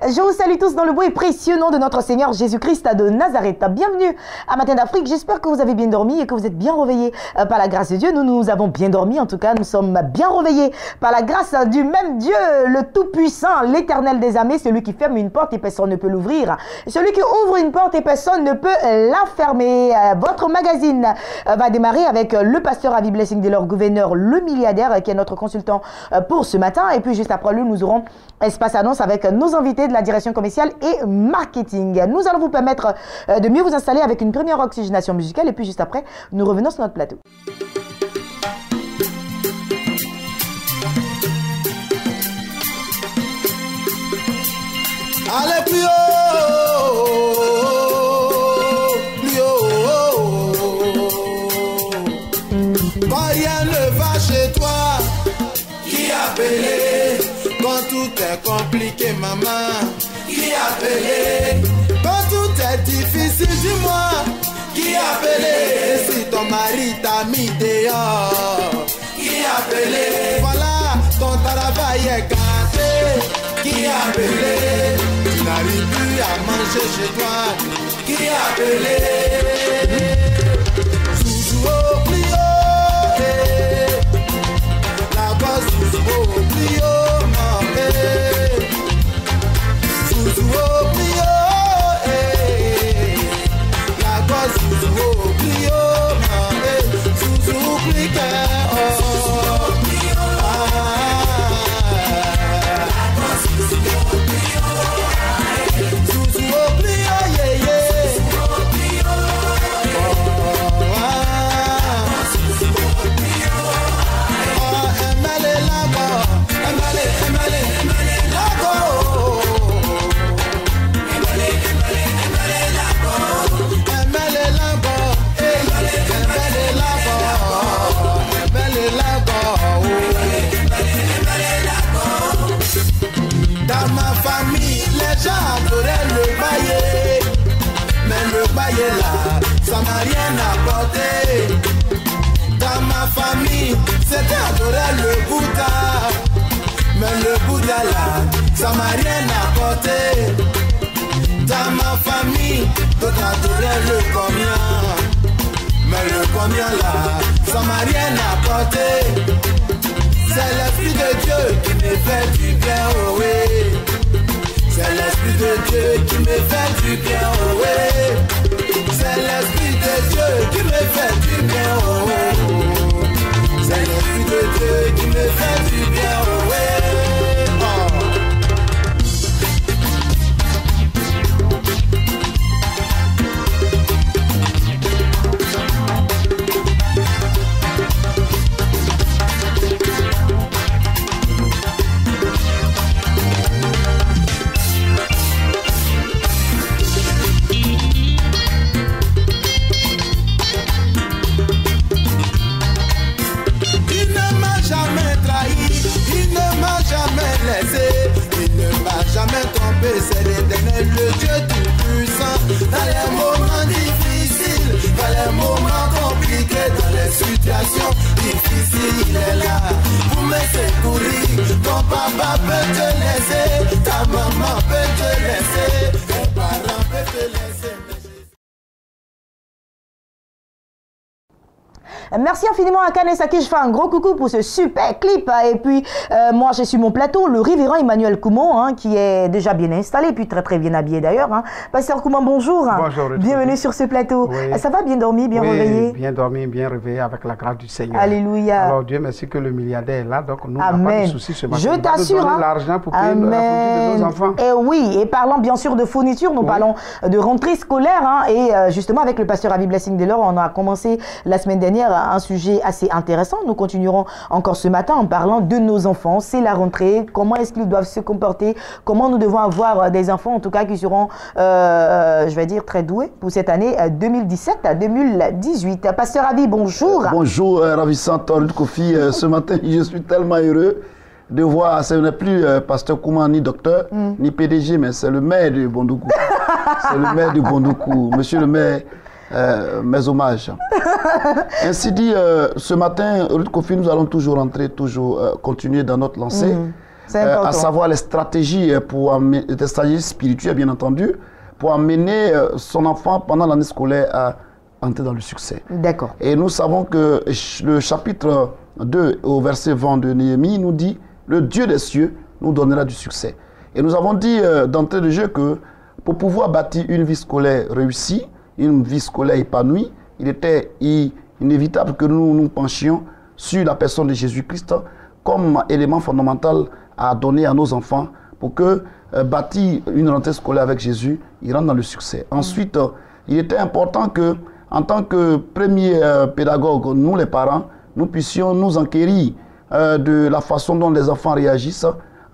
Je vous salue tous dans le beau et précieux nom de notre Seigneur Jésus-Christ de Nazareth. Bienvenue à Matin d'Afrique. J'espère que vous avez bien dormi et que vous êtes bien réveillés par la grâce de Dieu. Nous avons bien dormi. En tout cas, nous sommes bien réveillés par la grâce du même Dieu, le Tout-Puissant, l'Éternel des armées, celui qui ferme une porte et personne ne peut l'ouvrir. Celui qui ouvre une porte et personne ne peut la fermer. Votre magazine va démarrer avec le pasteur Avi Blessing de leur gouverneur, le milliardaire, qui est notre consultant pour ce matin. Et puis juste après lui, nous aurons Espace Annonce avec nos invités de la direction commerciale et marketing. Nous allons vous permettre de mieux vous installer avec une première oxygénation musicale. Et puis juste après, nous revenons sur notre plateau. Allez plus haut, plus haut. Quand rien ne va chez toi, qui a appelé? Quand tout est compliqué, maman, qui a appelé? Quand tout est difficile, dis-moi, qui a appelé? Si ton mari t'a mis dehors, qui a appelé? Voilà, ton travail est gâté, qui a appelé? Tu n'arrives plus à manger chez toi, qui a appelé? Sous au plus haut, la voix sous au plus haut, sous au plus haut, la voix sous au plus haut, sous au plus là, ça m'a rien apporté. Dans ma famille, c'était adorer le Bouddha. Mais le Bouddha là, ça m'a rien apporté. Dans ma famille, d'autres adoraient le combien. Mais le combien là, ça m'a rien apporté. C'est l'Esprit de Dieu qui me fait du bien, oh oui. C'est l'Esprit de Dieu qui me fait du bien, oh oui. C'est l'Esprit de Dieu qui me fait du bien, oh oui. C'est l'Esprit de Dieu qui me fait du bien, oh oui. C'est l'Éternel, le Dieu tout-puissant. Dans les moments difficiles, dans les moments compliqués, dans les situations difficiles, il est là pour me secourir. Ton papa peut te laisser, ta maman peut te laisser, tes parents peuvent te laisser. Merci infiniment à Kanes à qui je fais un gros coucou pour ce super clip. Et puis, moi, j'ai sur mon plateau le révérend Emmanuel Koumon, qui est déjà bien installé, puis très bien habillé d'ailleurs. Pasteur Koumon, bonjour. Bonjour. Bienvenue sur ce plateau. Oui. Ça va, bien dormi, bien réveillé? Bien dormi, bien réveillé avec la grâce du Seigneur. Alléluia. Alors, Dieu merci que le milliardaire est là, donc nous n'avons pas de soucis ce matin. Je t'assure. L'argent pour payer la fourniture de nos enfants. Et oui, et parlant bien sûr de fourniture, nous parlons de rentrée scolaire. Et justement, avec le pasteur Avi Blessing Delors, on a commencé la semaine dernière un sujet assez intéressant. Nous continuerons encore ce matin en parlant de nos enfants. C'est la rentrée. Comment est-ce qu'ils doivent se comporter? Comment nous devons avoir des enfants, en tout cas, qui seront, je vais dire, très doués pour cette année 2017 à 2018. Pasteur Avi, bonjour. Bonjour, ravissante Ruth Kofi. Ce matin, je suis tellement heureux de voir, ce n'est plus pasteur Kouma ni docteur, ni PDG, mais c'est le maire de Bondoukou. C'est le maire de Bondoukou. Monsieur le maire, mes hommages. Ainsi dit, ce matin, Ruth Kofi, nous allons toujours entrer, toujours continuer dans notre lancée. à savoir les stratégies des stratégies spirituelles, bien entendu, pour amener son enfant pendant l'année scolaire à entrer dans le succès. D'accord. Et nous savons que le chapitre 2 au verset 20 de Néhémie nous dit « Le Dieu des cieux nous donnera du succès ». Et nous avons dit d'entrée de jeu que pour pouvoir bâtir une vie scolaire réussie, une vie scolaire épanouie, il était inévitable que nous nous penchions sur la personne de Jésus-Christ comme élément fondamental à donner à nos enfants pour que bâtir une rentrée scolaire avec Jésus, ils rentrent dans le succès. Ensuite, il était important que, en tant que premier pédagogue, nous les parents, nous puissions nous enquérir de la façon dont les enfants réagissent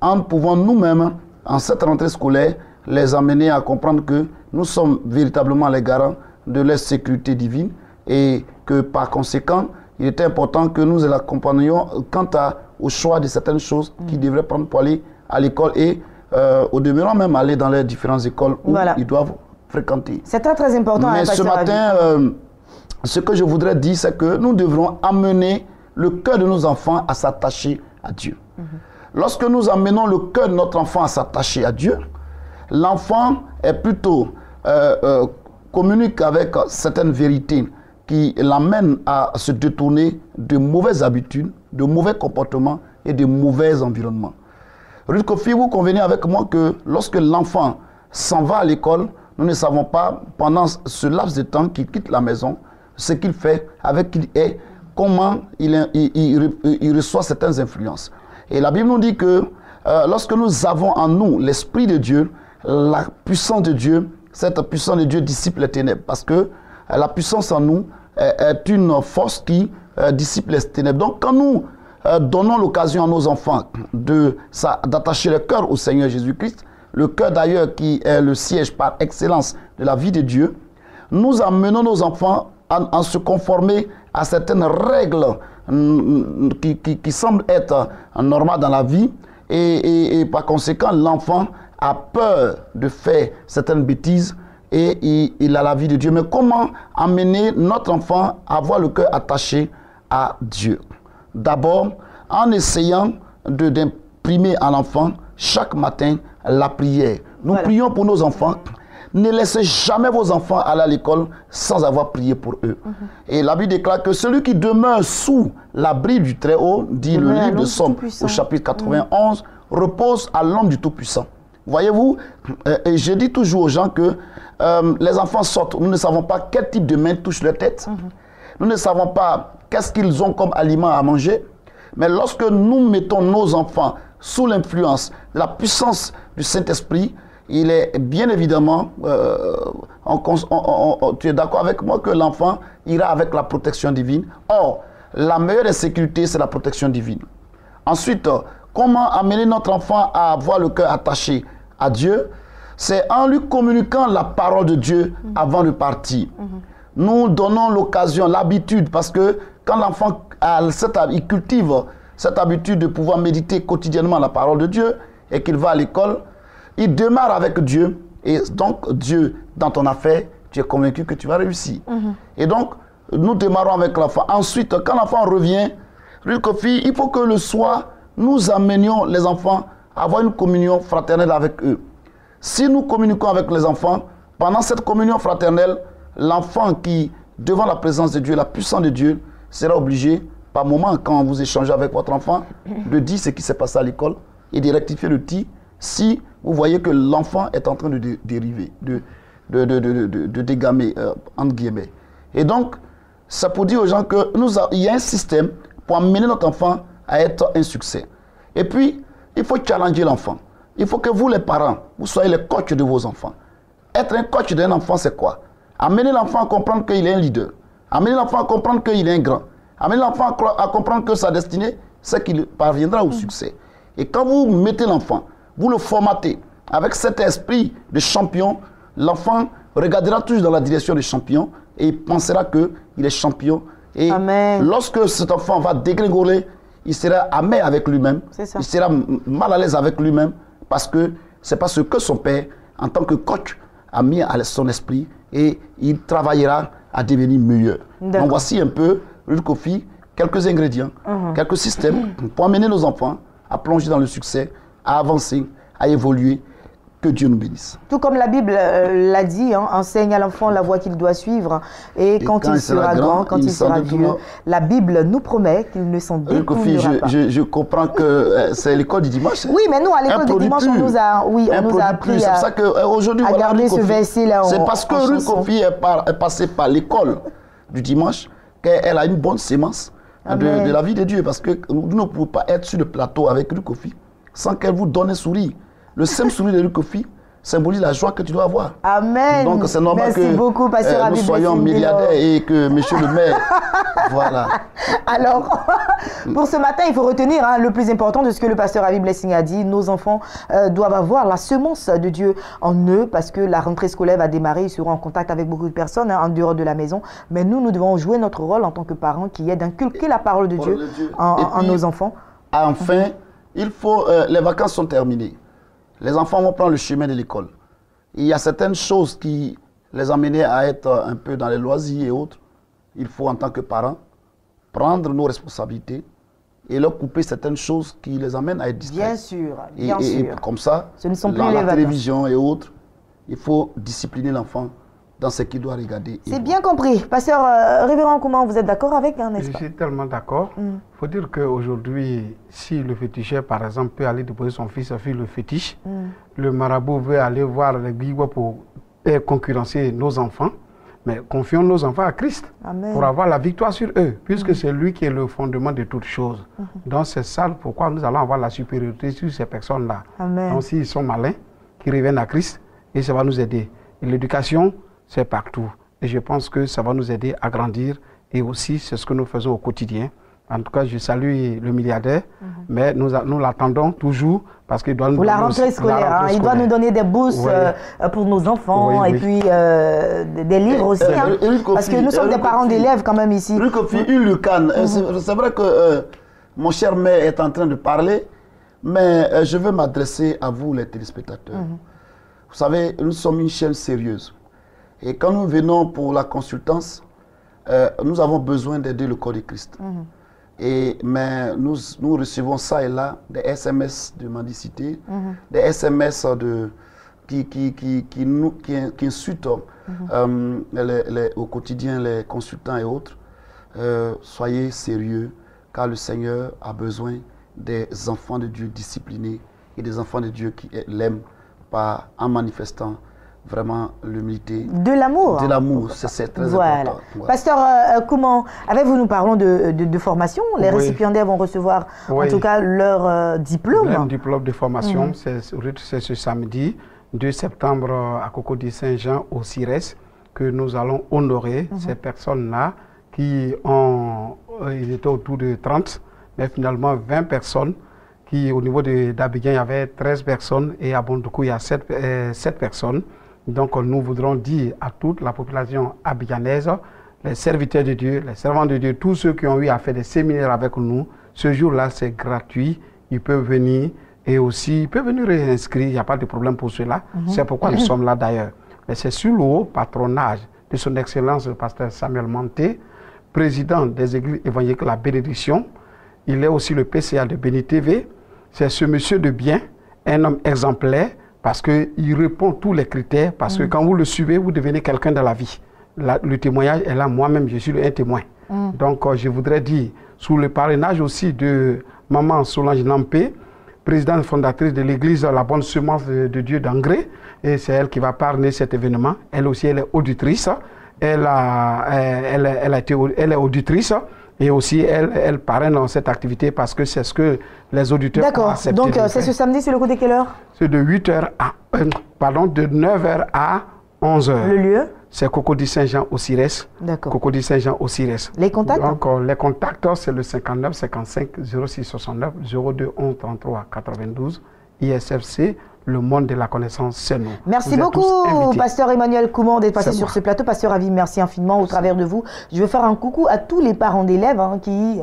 en pouvant nous-mêmes, en cette rentrée scolaire, les amener à comprendre que nous sommes véritablement les garants de leur sécurité divine et que par conséquent, il était important que nous les accompagnions quant au choix de certaines choses qu'ils devraient prendre pour aller à l'école et au demeurant même aller dans les différentes écoles où ils doivent fréquenter. C'est très très important. Mais ce matin, ce que je voudrais dire, c'est que nous devrons amener le cœur de nos enfants à s'attacher à Dieu. Lorsque nous amenons le cœur de notre enfant à s'attacher à Dieu, l'enfant est plutôt communique avec certaines vérités qui l'amènent à se détourner de mauvaises habitudes, de mauvais comportements et de mauvais environnements. Ruth Kofi, vous convenez avec moi que lorsque l'enfant s'en va à l'école, nous ne savons pas, pendant ce laps de temps qu'il quitte la maison, ce qu'il fait, avec qui il est, comment il reçoit certaines influences. Et la Bible nous dit que lorsque nous avons en nous l'Esprit de Dieu, la puissance de Dieu, cette puissance de Dieu dissipe les ténèbres. Parce que la puissance en nous est une force qui dissipe les ténèbres. Donc quand nous donnons l'occasion à nos enfants d'attacher le cœur au Seigneur Jésus-Christ, le cœur d'ailleurs qui est le siège par excellence de la vie de Dieu, nous amenons nos enfants à se conformer à certaines règles qui semblent être normales dans la vie et par conséquent l'enfant a peur de faire certaines bêtises et il a la vie de Dieu. Mais comment amener notre enfant à avoir le cœur attaché à Dieu? D'abord, en essayant d'imprimer à l'enfant chaque matin la prière. Nous prions pour nos enfants. Ne laissez jamais vos enfants aller à l'école sans avoir prié pour eux. Et la Bible déclare que celui qui demeure sous l'abri du Très-Haut, dit le livre de Somme au chapitre 91, repose à l'ombre du Tout-Puissant. Voyez-vous, et je dis toujours aux gens que les enfants sortent, nous ne savons pas quel type de main touche leur tête. Nous ne savons pas qu'est-ce qu'ils ont comme aliment à manger. Mais lorsque nous mettons nos enfants sous l'influence, la puissance du Saint-Esprit, il est bien évidemment, tu es d'accord avec moi que l'enfant ira avec la protection divine. Or, la meilleure des sécurités, c'est la protection divine. Ensuite, comment amener notre enfant à avoir le cœur attaché à Dieu? C'est en lui communiquant la parole de Dieu avant de partir. Nous donnons l'occasion, l'habitude, parce que quand l'enfant il cultive cette habitude de pouvoir méditer quotidiennement la parole de Dieu et qu'il va à l'école, il démarre avec Dieu. Et donc, Dieu, dans ton affaire, tu es convaincu que tu vas réussir. Et donc, nous démarrons avec l'enfant. Ensuite, quand l'enfant revient, il faut que le soir, nous amenions les enfants à avoir une communion fraternelle avec eux. Si nous communiquons avec les enfants, pendant cette communion fraternelle, l'enfant qui, devant la présence de Dieu, la puissance de Dieu, sera obligé, par moment, quand vous échangez avec votre enfant, de dire ce qui s'est passé à l'école et de rectifier le tir si vous voyez que l'enfant est en train de dériver, de dégamer, entre guillemets. Et donc, ça pour dire aux gens qu'il y a un système pour amener notre enfant à être un succès. Et puis, il faut challenger l'enfant. Il faut que vous, les parents, vous soyez les coachs de vos enfants. Être un coach d'un enfant, c'est quoi? Amener l'enfant à comprendre qu'il est un leader. Amener l'enfant à comprendre qu'il est un grand. Amener l'enfant à comprendre que sa destinée, c'est qu'il parviendra au succès. Et quand vous mettez l'enfant, vous le formatez avec cet esprit de champion, l'enfant regardera toujours dans la direction du champion et il pensera qu'il est champion. Et lorsque cet enfant va dégringoler, il sera amer avec lui-même, il sera mal à l'aise avec lui-même parce que c'est parce que son père, en tant que coach, a mis à son esprit et il travaillera à devenir meilleur. Donc voici un peu, Ruth Kofi, quelques ingrédients, quelques systèmes pour amener nos enfants à plonger dans le succès à avancer, à évoluer. Que Dieu nous bénisse. Tout comme la Bible l'a dit, hein, enseigne à l'enfant la voie qu'il doit suivre. Et quand il sera grand, quand il sera vieux, la Bible nous promet qu'il ne s'en détournera pas. Je comprends que c'est l'école du dimanche. Oui, mais nous, à l'école du dimanche, on nous a appris à garder ce verset-là. C'est parce que Ruth Kofi est passée par l'école du dimanche qu'elle a une bonne sémence de la vie de Dieu. Parce que nous ne pouvons pas être sur le plateau avec Ruth Kofi sans qu'elle vous donne un sourire. Le simple sourire de Ruth Kofi symbolise la joie que tu dois avoir. Amen. Donc c'est normal que nous soyons milliardaires et que monsieur le maire, voilà. Alors, pour ce matin, il faut retenir le plus important de ce que le pasteur Avi Blessing a dit. Nos enfants doivent avoir la semence de Dieu en eux parce que la rentrée scolaire va démarrer. Ils seront en contact avec beaucoup de personnes en dehors de la maison. Mais nous devons jouer notre rôle en tant que parents qui est d'inculquer la parole de Dieu en nos enfants. Enfin, les vacances sont terminées. Les enfants vont prendre le chemin de l'école. Il y a certaines choses qui les amenaient à être un peu dans les loisirs et autres. Il faut, en tant que parents, prendre nos responsabilités et leur couper certaines choses qui les amènent à être distraits. Bien sûr, bien sûr. Et comme ça, ce ne sont plus la télévision et autres, il faut discipliner l'enfant dans ce qu'il doit regarder. C'est bien compris. Pasteur Révérend, comment vous êtes d'accord avec, n'est-ce pas? Je suis tellement d'accord. Il faut dire qu'aujourd'hui, si le féticheur, par exemple, peut aller déposer son fils à le fétiche, le marabout veut aller voir les bigouas pour concurrencer nos enfants, mais confions nos enfants à Christ. Amen. Pour avoir la victoire sur eux, puisque c'est lui qui est le fondement de toutes choses. Donc c'est ça pourquoi nous allons avoir la supériorité sur ces personnes-là. Donc s'ils sont malins, qu'ils reviennent à Christ, et ça va nous aider. Et l'éducation, c'est partout. Et je pense que ça va nous aider à grandir. Et aussi, c'est ce que nous faisons au quotidien. En tout cas, je salue le milliardaire, mais nous l'attendons toujours parce qu'il doit nous donner la rentrée scolaire. Il doit nous donner des bourses pour nos enfants et puis des livres aussi. Parce que nous sommes des parents d'élèves quand même ici. C'est vrai que mon cher maire est en train de parler, mais je veux m'adresser à vous, les téléspectateurs. Vous savez, nous sommes une chaîne sérieuse. Et quand nous venons pour la consultance, nous avons besoin d'aider le corps de Christ. Mais nous recevons ça et là, des SMS de mendicité, des SMS qui insultent au quotidien les consultants et autres. Soyez sérieux, car le Seigneur a besoin des enfants de Dieu disciplinés et des enfants de Dieu qui l'aiment en manifestant vraiment l'humilité. De l'amour. De l'amour, c'est très important. Voilà. Pasteur, comment, avec vous, nous parlons de formation. Les récipiendaires vont recevoir en tout cas leur diplôme. Leur diplôme de formation, c'est ce samedi 2 septembre à Cocody-Saint-Jean au CIRES que nous allons honorer ces personnes-là qui ils étaient autour de 30, mais finalement 20 personnes. Au niveau d'Abidjan, il y avait 13 personnes et à Bondoukou, il y a 7 personnes. Donc, nous voudrons dire à toute la population abidjanaise, les serviteurs de Dieu, les servants de Dieu, tous ceux qui ont eu à faire des séminaires avec nous, ce jour-là, c'est gratuit. Ils peuvent venir et aussi, ils peuvent venir réinscrire, il n'y a pas de problème pour cela. C'est pourquoi nous sommes là d'ailleurs. Mais c'est sous le haut patronage de son Excellence le pasteur Samuel Manté, président des Églises évangéliques La Bénédiction. Il est aussi le PCA de Béni TV. C'est ce monsieur de bien, un homme exemplaire, parce qu'il répond tous les critères, parce que quand vous le suivez, vous devenez quelqu'un dans la vie. Le témoignage est là, moi-même, je suis un témoin. Donc, je voudrais dire, sous le parrainage aussi de Maman Solange Nampé, présidente fondatrice de l'église La Bonne Semence de Dieu d'Angré, et c'est elle qui va parrainer cet événement. Elle aussi, elle est auditrice. Elle est auditrice. Et aussi, elle parraine dans cette activité parce que c'est ce que les auditeurs ont accepté. D'accord. Donc, c'est ce samedi, c'est le coup de quelle heure? C'est de 8h de 9h à 11h. Le lieu? C'est Cocody-Saint-Jean au CIRES. D'accord. Cocody-Saint-Jean au CIRES. Les contacts? Donc, les contacts, c'est le 59 55 06 69 02 11 33 92. ISFC, le monde de la connaissance, c'est nous. Merci Vous êtes tous beaucoup, invités. Pasteur Emmanuel Koumand, d'être passé C'est sur moi. ce plateau. Pasteur Ravi, merci infiniment au travers de vous. Je veux faire un coucou à tous les parents d'élèves qui,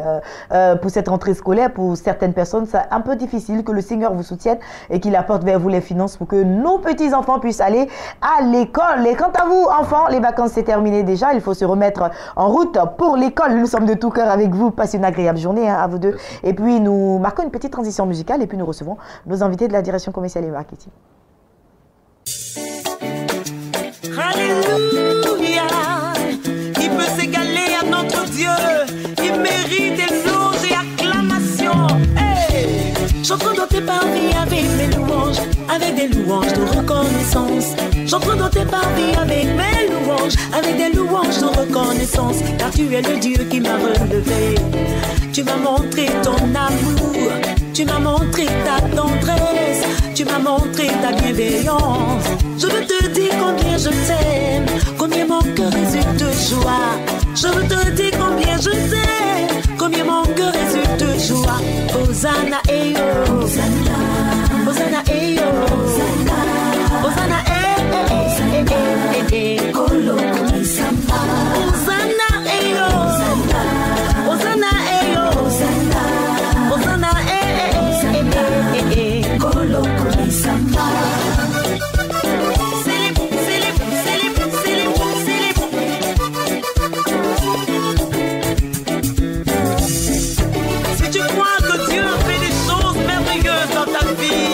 pour cette rentrée scolaire, pour certaines personnes, c'est un peu difficile, que le Seigneur vous soutienne et qu'il apporte vers vous les finances pour que nos petits-enfants puissent aller à l'école. Et quant à vous, enfants, les vacances, c'est terminé déjà. Il faut se remettre en route pour l'école. Nous sommes de tout cœur avec vous. Passez une agréable journée à vous deux. Et puis, nous marquons une petite transition musicale et puis nous recevons nos invités de la direction commerciale et marketing. Alléluia, il peut s'égaler à notre Dieu, il mérite éloges et acclamations. Hey, j'entre dans tes parvis avec mes louanges, avec des louanges de reconnaissance. J'entre dans tes parvis avec mes louanges, avec des louanges de reconnaissance. Car tu es le Dieu qui m'a relevé, tu m'as montré ton amour, tu m'as montré ta tendresse, tu m'as montré ta bienveillance. Je veux te dire combien je t'aime, combien mon cœur résulte de joie. Je veux te dire combien je t'aime, combien mon cœur résulte de joie. Hosanna et yo, Hosanna, Hosanna et yo, Hosanna, Hosanna Kolo Komisama, Hosanna et yo, Hosanna et yo, Hosanna Kolo Komisama. Si tu crois que Dieu fait des choses merveilleuses dans ta vie,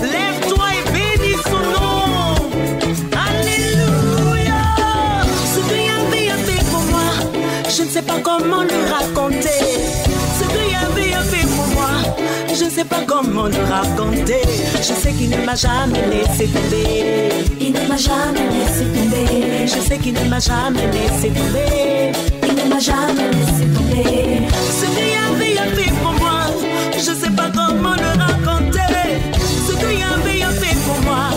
lève-toi et bénis son nom. Alléluia. Ce que Yahvé a fait pour moi, je ne sais pas comment le raconter. Ce que Yahvé a fait pour moi, je ne sais pas comment le raconter. Je sais qu'il ne m'a jamais laissé tomber. Il ne m'a jamais laissé tomber. Je sais qu'il ne m'a jamais laissé tomber. Il ne m'a jamais laissé tomber. Ce que Yahvé a fait pour moi, je ne sais pas comment le raconter. Ce que Yahvé a fait pour moi,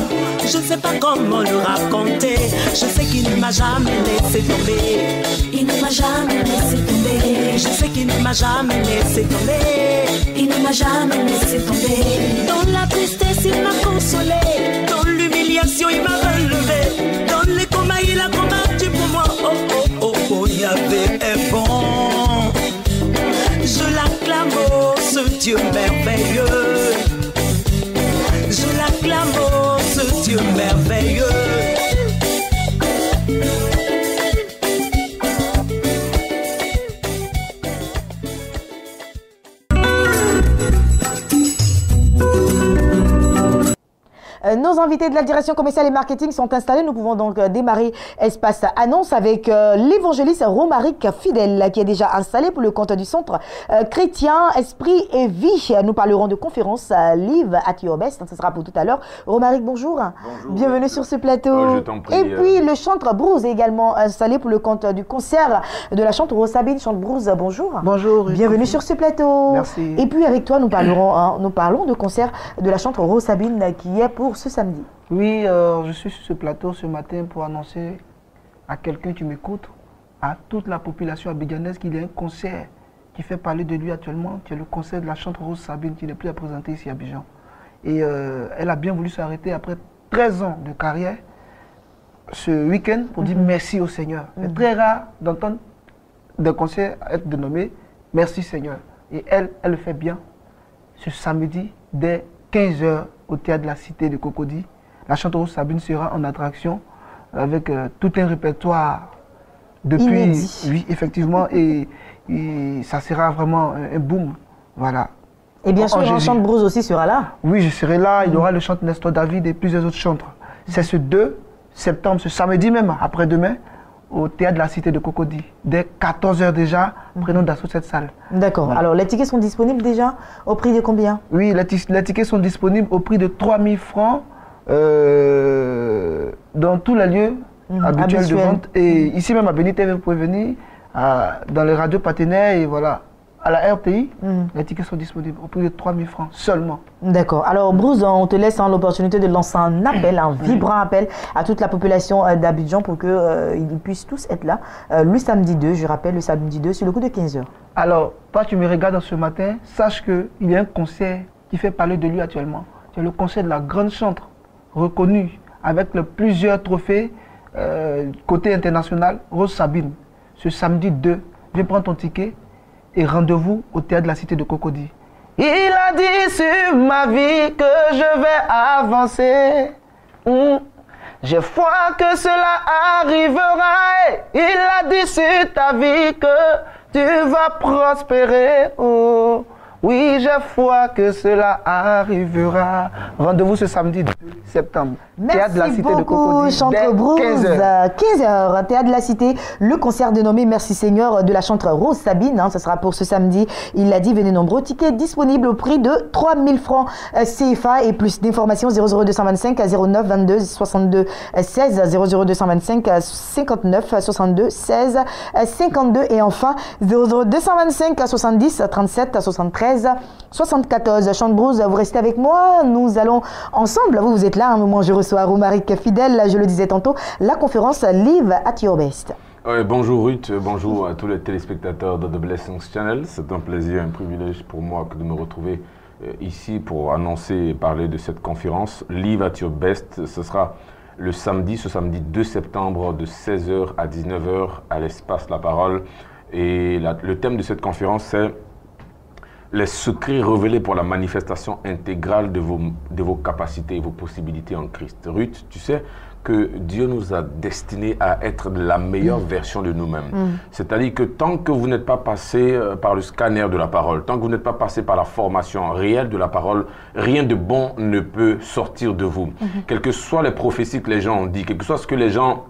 je ne sais pas comment le raconter. Je sais qu'il ne m'a jamais laissé tomber. Il ne m'a jamais laissé tomber. Je sais qu'il ne m'a jamais laissé tomber. Il ne m'a jamais laissé tomber. Dans la tristesse, il m'a consolé. Dans l'humiliation, il m'a relevé. Dans les combats, il a combattu pour moi. Oh, oh, oh, oh, Yahvé est bon. Je l'acclame, oh, ce Dieu merveilleux. Je l'acclame, oh, ce Dieu merveilleux. Nos invités de la direction commerciale et marketing sont installés. Nous pouvons donc démarrer espace annonce avec l'évangéliste Romaric Fidèle qui est déjà installé pour le compte du centre chrétien Esprit et Vie. Nous parlerons de conférence Live at Your Best. Ce sera pour tout à l'heure. Romaric, bonjour. Bonjour. Bienvenue sur ce plateau. Oh, je t'en prie, et puis le chantre Bruce est également installé pour le compte du concert de la chante Rosabine. Chante Bruce, bonjour. Bonjour. Bienvenue sur ce plateau. Merci. Et puis avec toi, nous parlons de concert de la chante Rosabine qui est pour ce samedi. Oui, je suis sur ce plateau ce matin pour annoncer à quelqu'un qui m'écoute, à toute la population abidjanaise qu'il y a un concert qui fait parler de lui actuellement, qui est le concert de la chante Rose Sabine qui n'est plus à présenter ici à Abidjan. Et elle a bien voulu s'arrêter après 13 ans de carrière ce week-end pour dire merci au Seigneur. C'est très rare d'entendre des concerts être dénommés Merci Seigneur. Et elle le fait bien ce samedi dès 15h au théâtre de la Cité de Cocody. La chante Rose Sabine sera en attraction avec tout un répertoire depuis. Inédit. Oui, effectivement, et ça sera vraiment un boom. Voilà. Et bien En sûr, Jésus. chante Bruce aussi sera là. Oui, je serai là. Il y aura le chante Nestor David et plusieurs autres chantres. C'est ce 2 septembre, ce samedi même, après-demain, au théâtre de la Cité de Cocody. Dès 14h déjà, prenons d'assaut cette salle. D'accord. Voilà. Alors, les tickets sont disponibles déjà au prix de combien? Oui, les tickets sont disponibles au prix de 3000 francs dans tous les lieux habituels de vente. Et ici même à Béni TV, vous pouvez venir dans les radios partenaires et voilà. À la RTI, les tickets sont disponibles au prix de 3000 francs seulement. D'accord. Alors, Bruce, on te laisse l'opportunité de lancer un appel, un vibrant appel à toute la population d'Abidjan pour qu'ils puissent tous être là le samedi 2, je rappelle, le samedi 2, sur le coup de 15h. Alors, toi, tu me regardes ce matin, sache qu'il y a un concert qui fait parler de lui actuellement. Tu es le conseil de la grande chantre, reconnu avec plusieurs trophées côté international, Rose Sabine. Ce samedi 2, viens prendre ton ticket et rendez-vous au théâtre de la Cité de Cocody. Il a dit sur ma vie que je vais avancer. J'ai foi que cela arrivera. Il a dit sur ta vie que tu vas prospérer. Oh, oui, j'ai foi que cela arrivera. Rendez-vous ce samedi 2 septembre. Théâtre de la Cité de Cocody. Chantre Bruce, 15h. 15h, Théâtre de la Cité, le concert dénommé Merci Seigneur de la chantre Rose Sabine. Ce sera pour ce samedi. Il l'a dit, venez nombreux. Tickets disponibles au prix de 3000 francs CFA et plus d'informations 00225 09 22 62 16 00225 59 62 16 52 et enfin 00225 70 37 73 74. Chante Bruce, vous restez avec moi. Nous allons ensemble. Vous êtes là à un moment. Je reçois Romaric Fidèle. Je le disais tantôt. La conférence Live at Your Best. Bonjour Ruth, bonjour à tous les téléspectateurs de The Blessings Channel. C'est un plaisir, un privilège pour moi de me retrouver ici pour annoncer et parler de cette conférence Live at Your Best. Ce sera le samedi, ce samedi 2 septembre de 16h à 19h à l'espace La Parole. Et le thème de cette conférence c'est les secrets révélés pour la manifestation intégrale de vos capacités et vos possibilités en Christ. Ruth, tu sais que Dieu nous a destinés à être la meilleure version de nous-mêmes. C'est-à-dire que tant que vous n'êtes pas passé par le scanner de la parole, tant que vous n'êtes pas passé par la formation réelle de la parole, rien de bon ne peut sortir de vous. Quelles que soient les prophéties que les gens ont dit, quel que soit ce que les gens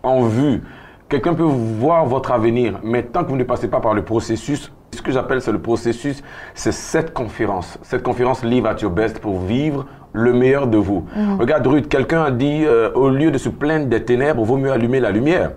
ont vu, quelqu'un peut voir votre avenir, mais tant que vous ne passez pas par le processus, ce que j'appelle c'est le processus, c'est cette conférence Live at Your Best pour vivre le meilleur de vous. Regarde Ruth, quelqu'un a dit au lieu de se plaindre des ténèbres, il vaut mieux allumer la lumière.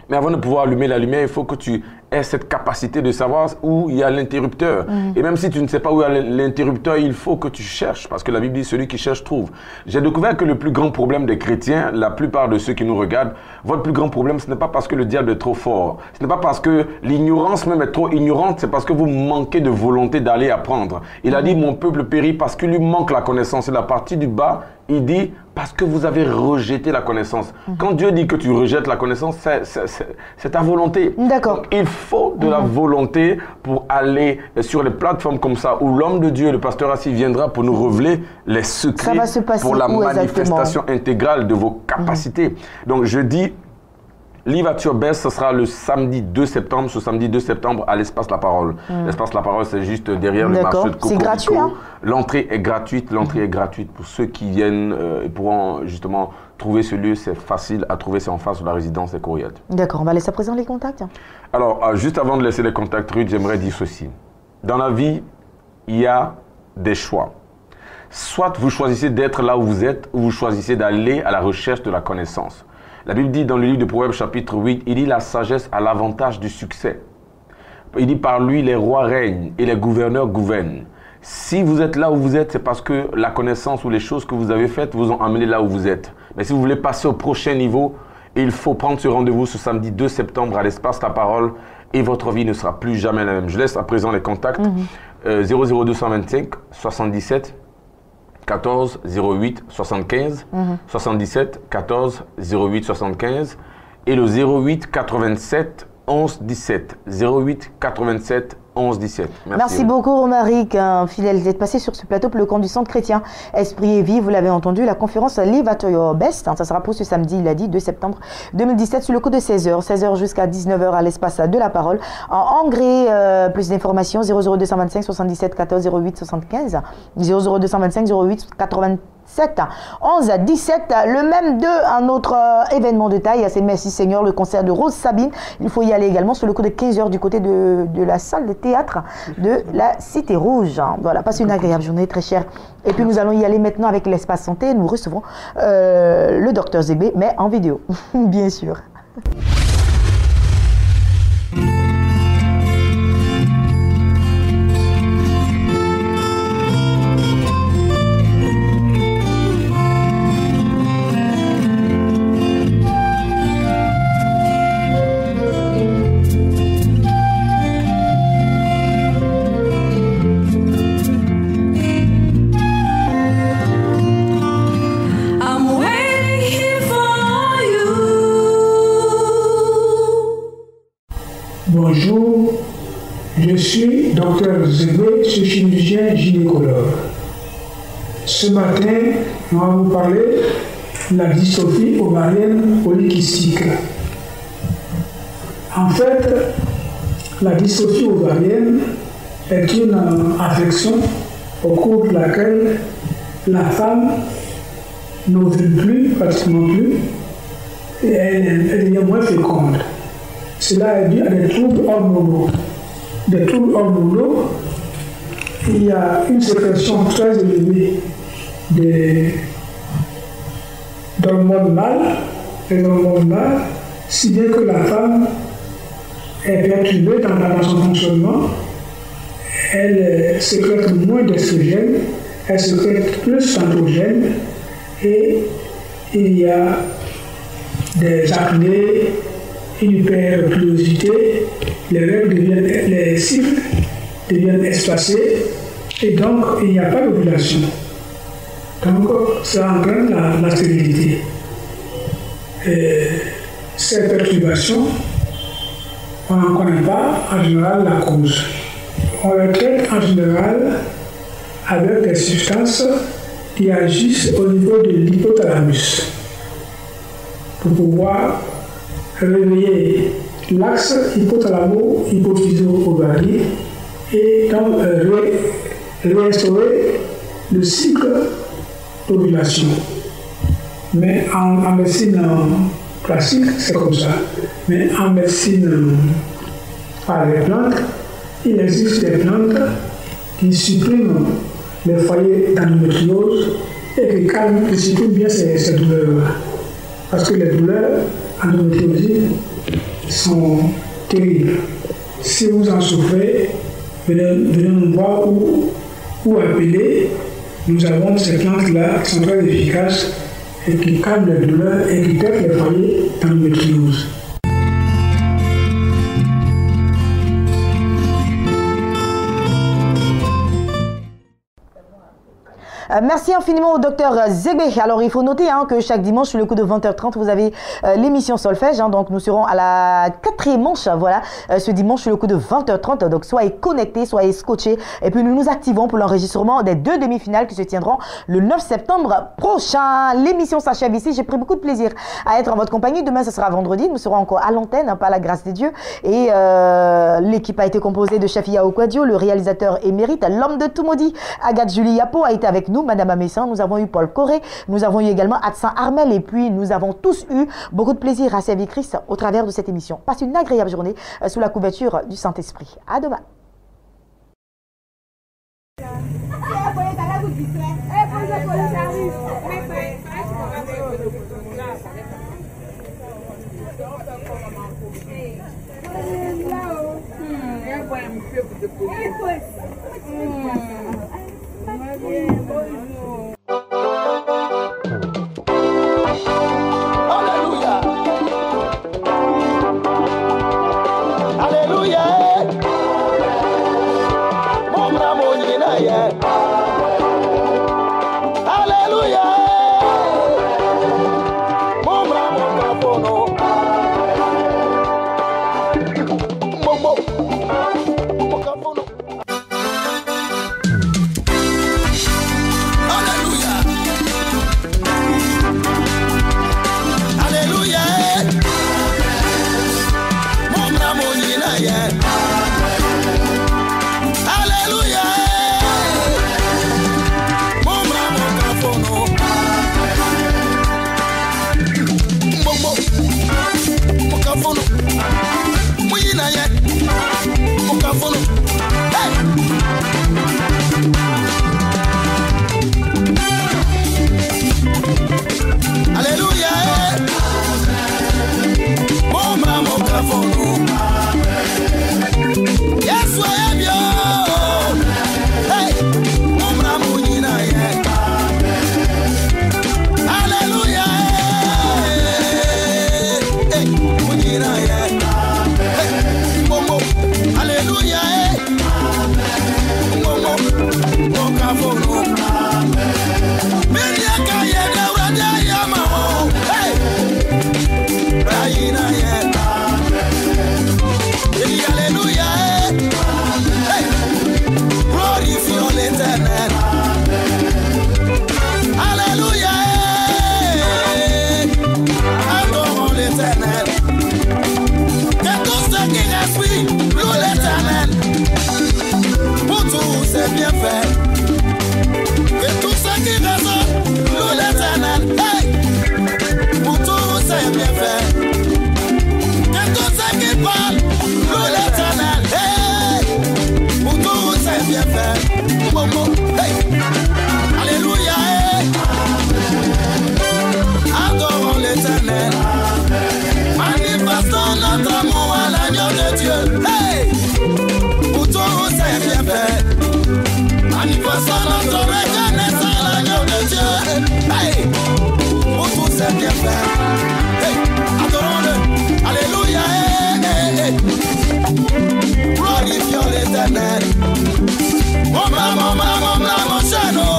Mais avant de pouvoir allumer la lumière, il faut que tu aies cette capacité de savoir où il y a l'interrupteur. Et même si tu ne sais pas où il y a l'interrupteur, il faut que tu cherches, parce que la Bible dit celui qui cherche trouve. J'ai découvert que le plus grand problème des chrétiens, la plupart de ceux qui nous regardent, votre plus grand problème, ce n'est pas parce que le diable est trop fort, ce n'est pas parce que l'ignorance même est trop ignorante, c'est parce que vous manquez de volonté d'aller apprendre. Il a dit mon peuple périt parce qu'il lui manque la connaissance. Et la partie du bas, il dit parce que vous avez rejeté la connaissance. Quand Dieu dit que tu rejettes la connaissance, c'est ta volonté. D'accord. Donc, il faut de la volonté pour aller sur les plateformes comme ça où l'homme de Dieu, le pasteur Assis, viendra pour nous révéler les secrets pour la manifestation intégrale de vos capacités. Donc je dis, Live at Your Best, ce sera le samedi 2 septembre, ce samedi 2 septembre à l'espace La Parole. L'espace La Parole, c'est juste derrière le marché de Cocody. C'est gratuit, hein? L'entrée est gratuite, pour ceux qui viennent et pourront justement trouver ce lieu, c'est facile à trouver, c'est en face de la résidence des Courriates. D'accord, on va laisser à présent les contacts. Alors, juste avant de laisser les contacts, Ruth, j'aimerais dire ceci. Dans la vie, il y a des choix. Soit vous choisissez d'être là où vous êtes, ou vous choisissez d'aller à la recherche de la connaissance. La Bible dit dans le livre de Proverbes chapitre 8, il dit la sagesse a l'avantage du succès. Il dit par lui les rois règnent et les gouverneurs gouvernent. Si vous êtes là où vous êtes, c'est parce que la connaissance ou les choses que vous avez faites vous ont amené là où vous êtes. Mais si vous voulez passer au prochain niveau, il faut prendre ce rendez-vous ce samedi 2 septembre à l'espace La Parole et votre vie ne sera plus jamais la même. Je laisse à présent les contacts 00225 77 14 08 75 77 14 08 75 et le 08 87 11 17 08 87 11 17. Merci beaucoup Romaric, fidèle d'être passé sur ce plateau pour le compte du Centre chrétien Esprit et Vie. Vous l'avez entendu, la conférence Live at Your Best, ça sera pour ce samedi, il a dit, 2 septembre 2017, sur le coup de 16h, 16h jusqu'à 19h à l'espace de La Parole. En anglais, plus d'informations, 00225 77 14 08 75, 00225 08 87 11 17, le même un autre événement de taille, c'est Merci Seigneur, le concert de Rose Sabine. Il faut y aller également sur le coup de 15h du côté de la salle de théâtre de la Cité Rouge. Voilà, passez une agréable journée, très chère. Et puis nous allons y aller maintenant avec l'espace santé. Nous recevons le docteur Zegbé, mais en vidéo, bien sûr. suis Dr Zébé, je suis chirurgien gynécologue. Ce matin, on va vous parler de la dystrophie ovarienne polykystique. En fait, la dystrophie ovarienne est une affection au cours de laquelle la femme n'ovule plus, pratiquement plus, et elle est moins féconde. Cela est dû à des troubles hormonaux. Des troubles hormonaux, il y a une sécrétion très élevée d'hormones mâles, si bien que la femme est perturbée dans son fonctionnement. Elle sécrète moins d'estrogène, elle sécrète plus d'androgène, et il y a des apnées, une hyperpilosité, les cycles deviennent espacés, et donc il n'y a pas d'ovulation. Donc ça entraîne la stérilité. Ces perturbations, on n'en connaît pas en général la cause. On les traite en général avec des substances qui agissent au niveau de l'hypothalamus pour pouvoir réveiller l'axe hypothalamo-hypophyso-ovarien et donc réinstaurer le cycle d'ovulation. Mais en médecine classique, c'est comme ça. Mais en médecine par les plantes, il existe des plantes qui suppriment les foyers d'endométriose et qui suppriment bien ces douleurs-là. Parce que les douleurs endométriosiques sont terribles. Si vous en souffrez, venez nous voir ou appeler. Nous avons ces plantes-là qui sont très efficaces et qui calment les douleurs et qui traitent les foyers d'endométriose. Merci infiniment au docteur Zébé. Alors, il faut noter que chaque dimanche, sur le coup de 20h30, vous avez l'émission Solfège. Donc, nous serons à la 4e manche, voilà, ce dimanche, sur le coup de 20h30. Donc, soyez connectés, soyez scotchés. Et puis, nous nous activons pour l'enregistrement des 2 demi-finales qui se tiendront le 9 septembre prochain. L'émission s'achève ici. J'ai pris beaucoup de plaisir à être en votre compagnie. Demain, ce sera vendredi. Nous serons encore à l'antenne, par la grâce de Dieu. Et l'équipe a été composée de Chafia Okwadio, le réalisateur émérite, l'homme de tout maudit, Agathe Julie Yapo, a été avec nous. Madame Amessan, nous avons eu Paul Coré, nous avons eu également Adsan Armel, et puis nous avons tous eu beaucoup de plaisir à servir Christ au travers de cette émission. Passez une agréable journée sous la couverture du Saint-Esprit. À demain. Alléluia. Alléluia. Mon amour, alléluia. Mon amour, capono. Momo. Mon capono. Alléluia. Alléluia. Mon amour, Alléluia. bien fait. Que tout ce qui résonne, loue l'Éternel. Hey! Pour tout c'est bien fait. Que tout ce qui parle, loue l'Éternel. Hey! Pour tout c'est bien fait. Momo, hey! Alléluia, hey! Adorons l'Éternel. Manifestons notre amour à l'agneau de Dieu. Hey! Pour tout c'est bien fait. Manifestons notre reconnaissance à l'agneau de Dieu. Hey! Pour tout c'est bien fait. Hey! Adorons-le. Alléluia. Hey! Hey! Glorifions l'Éternel. Mon chano.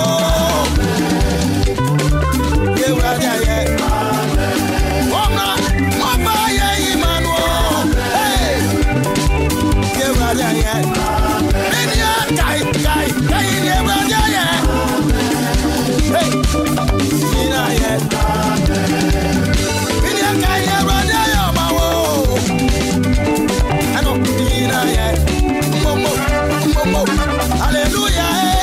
Hallelujah.